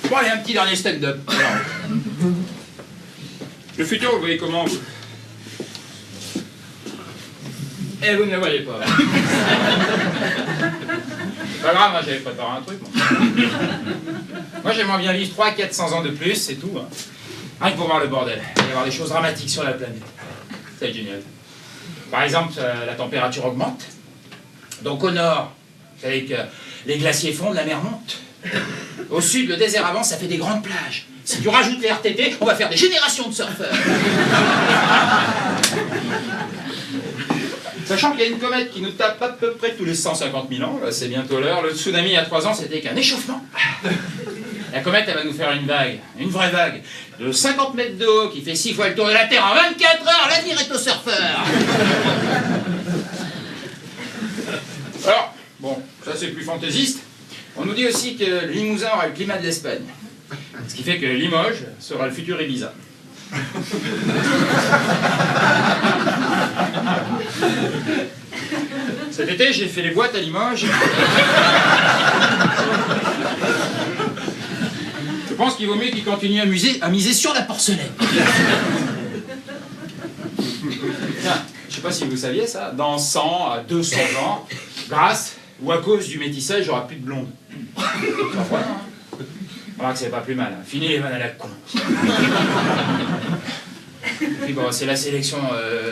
Bon, allez, un petit dernier stand-up. Le futur, vous le voyez comment, vous? Eh, vous ne le voyez pas. C'est pas grave, moi j'avais préparé un truc. Moi j'aimerais bien vivre 300-400 ans de plus, c'est tout. Hein. Rien que pour voir le bordel. Il va y avoir des choses dramatiques sur la planète. C'est génial. Par exemple, la température augmente. Donc au nord, vous savez que les glaciers fondent, la mer monte. Au sud, le désert avance, ça fait des grandes plages. Si tu rajoutes les RTT, on va faire des générations de surfeurs. Sachant qu'il y a une comète qui nous tape à peu près tous les 150 000 ans, c'est bientôt l'heure. Le tsunami il y a 3 ans, c'était qu'un échauffement. La comète, elle va nous faire une vague, une vraie vague, de 50 mètres de haut, qui fait 6 fois le tour de la Terre en 24 heures. L'avenir est aux surfeurs. Alors, bon, ça c'est plus fantaisiste. On nous dit aussi que Limousin aura le climat de l'Espagne. Ce qui fait que Limoges sera le futur Ibiza. Cet été, j'ai fait les boîtes à Limoges. Je pense qu'il vaut mieux qu'ils continuent à miser sur la porcelaine. Tiens, je sais pas si vous saviez ça, dans 100 à 200 ans, grâce ou à cause du métissage, il n'y aura plus de blondes. Ça va, hein? Voilà que c'est pas plus mal. Hein. Fini les vannes à la con. Puis bon, c'est la sélection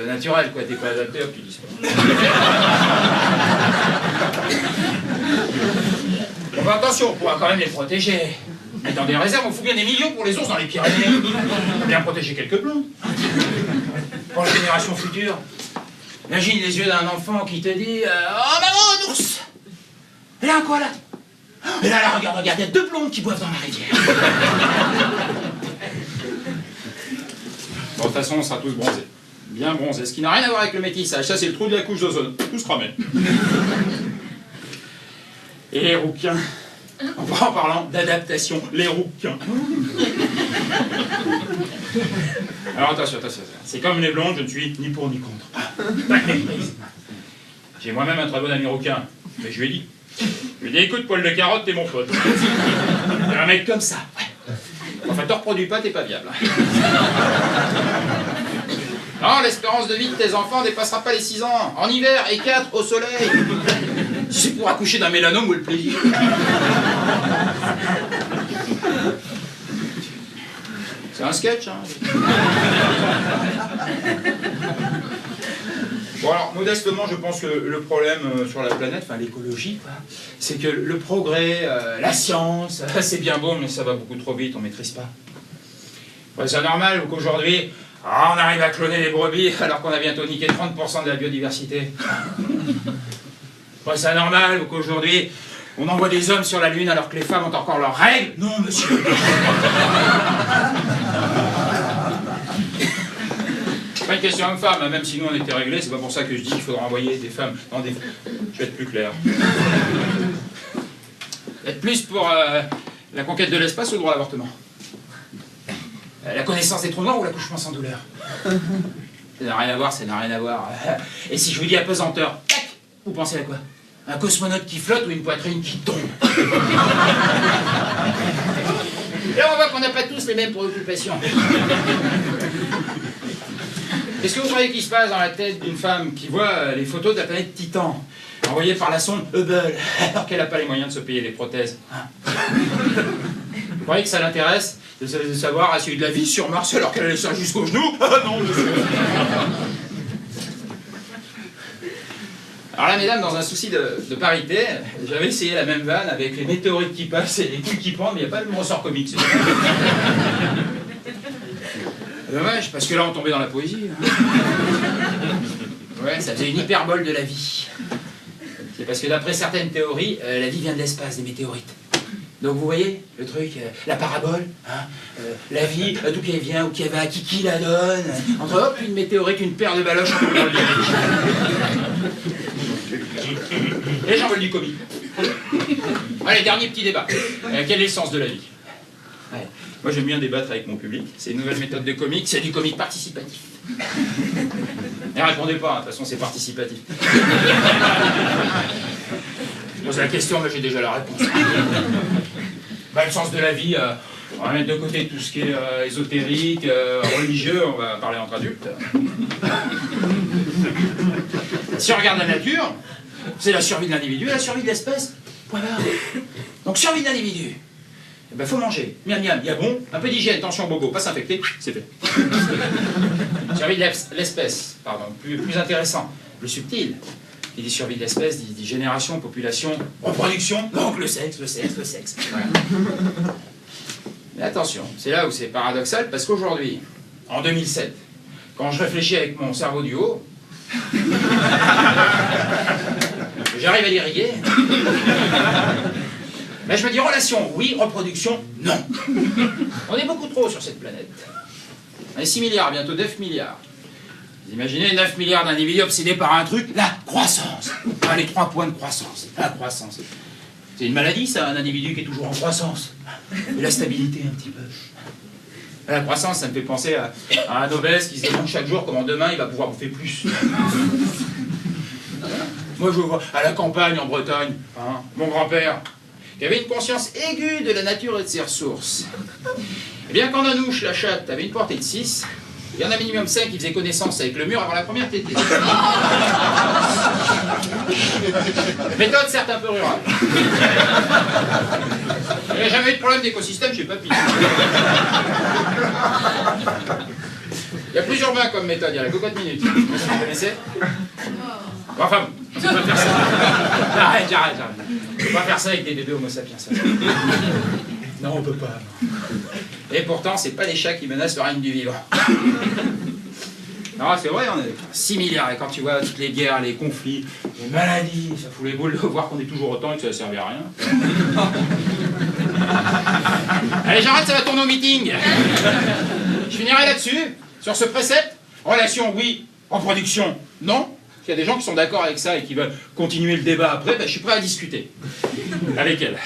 naturelle, quoi. T'es pas adapté, hop, tu dis ça. Bon, bah, attention, on pourra quand même les protéger. Mais dans des réserves, on fout bien des millions pour les ours dans les Pyrénées. On va bien protéger quelques blondes. Pour la génération future. Imagine les yeux d'un enfant qui te dit oh maman, un ours! Et là, quoi, là? Et là, regarde, il y a 2 blondes qui boivent dans la rivière. Bon, de toute façon, on sera tous bronzés. Bien bronzés. Ce qui n'a rien à voir avec le métissage. Ça, c'est le trou de la couche d'ozone. Tous cramés. Et les rouquins. En parlant d'adaptation, les rouquins. Alors, attention. C'est comme les blondes, je ne suis ni pour ni contre. Pas de méprise. J'ai moi-même un très bon ami rouquin. Mais je lui ai dit. Je lui ai dit, écoute, poil de carotte, t'es mon pote. T'es un mec comme ça. Ouais. Enfin, te reproduis pas, t'es pas viable. Non, l'espérance de vie de tes enfants dépassera pas les 6 ans. En hiver et 4 au soleil. C'est pour accoucher d'un mélanome ou le plaisir. C'est un sketch, hein. Bon alors, modestement, je pense que le problème sur la planète, enfin l'écologie, c'est que le progrès, la science, c'est bien beau, mais ça va beaucoup trop vite, on ne maîtrise pas. Ouais, c'est normal qu'aujourd'hui, on arrive à cloner les brebis alors qu'on a bientôt niqué 30% de la biodiversité. Ouais, c'est normal qu'aujourd'hui, on envoie des hommes sur la Lune alors que les femmes ont encore leurs règles. Non, monsieur. C'est pas une question homme-femme, même si nous on était réglés, c'est pas pour ça que je dis qu'il faudra envoyer des femmes dans des... Je vais être plus clair. Être plus pour la conquête de l'espace ou le droit à l'avortement. La connaissance des trous noirs ou l'accouchement sans douleur. Ça n'a rien à voir, ça n'a rien à voir. Et si je vous dis apesanteur, tac, vous pensez à quoi? Un cosmonaute qui flotte ou une poitrine qui tombe? Là on voit qu'on n'a pas tous les mêmes préoccupations. Qu'est-ce que vous croyez qu'il se passe dans la tête d'une femme qui voit les photos de la planète Titan, envoyées par la sonde Hubble, alors qu'elle n'a pas les moyens de se payer des prothèses, hein? Vous croyez que ça l'intéresse de savoir s'il y a eu de la vie sur Mars alors qu'elle a les seins jusqu'aux genoux? Ah non, monsieur. Alors là, mesdames, dans un souci de parité, j'avais essayé la même vanne avec les météorites qui passent et les coups qui pendent, mais il n'y a pas le même ressort comique. Dommage, parce que là, on tombait dans la poésie. Ouais, ça faisait une hyperbole de la vie. C'est parce que d'après certaines théories, la vie vient de l'espace, des météorites. Donc vous voyez, le truc, la parabole, hein, la vie, d'où qu'elle vient, où qu'elle va, qui la donne. Entre hop, une météorite, une paire de baloches, on dans le et j'en veux du comique. Allez, dernier petit débat. Quel est le sens de la vie? Ouais. Moi, j'aime bien débattre avec mon public. C'est une nouvelle méthode de comique, c'est du comique participatif. Ne répondez pas, hein, de toute façon, c'est participatif. Je pose la question, mais j'ai déjà la réponse. Le sens de la vie, on va mettre de côté tout ce qui est ésotérique, religieux, on va parler entre adultes. Si on regarde la nature, c'est la survie de l'individu et la survie de l'espèce. Voilà. Donc survie de l'individu. Il faut manger. Miam miam, il y a bon, un peu d'hygiène, tension, bobo, pas s'infecter, c'est fait. Survie de l'espèce, pardon, plus intéressant, plus subtil. Il dit survie de l'espèce, il dit génération, population, reproduction, donc le sexe. Voilà. Mais attention, c'est là où c'est paradoxal, parce qu'aujourd'hui, en 2007, quand je réfléchis avec mon cerveau du haut, j'arrive à l'irriguer, mais je me dis relation, oui, reproduction, non. On est beaucoup trop sur cette planète. On est 6 milliards, bientôt 9 milliards. Vous imaginez 9 milliards d'individus obsédés par un truc, la croissance. Ah, les 3 points de croissance, la croissance. C'est une maladie, ça, un individu qui est toujours en croissance. Et la stabilité, un petit peu. La croissance, ça me fait penser à un obèse qui se demande chaque jour comment demain il va pouvoir bouffer plus. Moi, je vois à la campagne, en Bretagne, hein, mon grand-père, qui avait une conscience aiguë de la nature et de ses ressources. Eh bien, quand Nanouche, la chatte, avait une portée de 6, il y en a minimum 5 qui faisaient connaissance avec le mur avant la première tétée. Méthode certes un peu rurale. Il n'y a jamais eu de problème d'écosystème chez Papy. Il y a plus urbain comme méthode, il y a la cocotte minute. Vous connaissez? Enfin, on ne peut pas faire ça. J'arrête. On ne peut pas faire ça avec des bébés homo sapiens. Ça. Non, on ne peut pas. Et pourtant, c'est pas les chats qui menacent le règne du vivant. Non, c'est vrai, on est 6 milliards, et quand tu vois toutes les guerres, les conflits, les maladies, ça fout les boules de voir qu'on est toujours autant et que ça ne servait à rien. Allez, j'arrête, ça va tourner au meeting. Je finirai là-dessus, sur ce précepte. Relation, oui. Reproduction, non. S'il y a des gens qui sont d'accord avec ça et qui veulent continuer le débat après, ben, je suis prêt à discuter. Avec elle.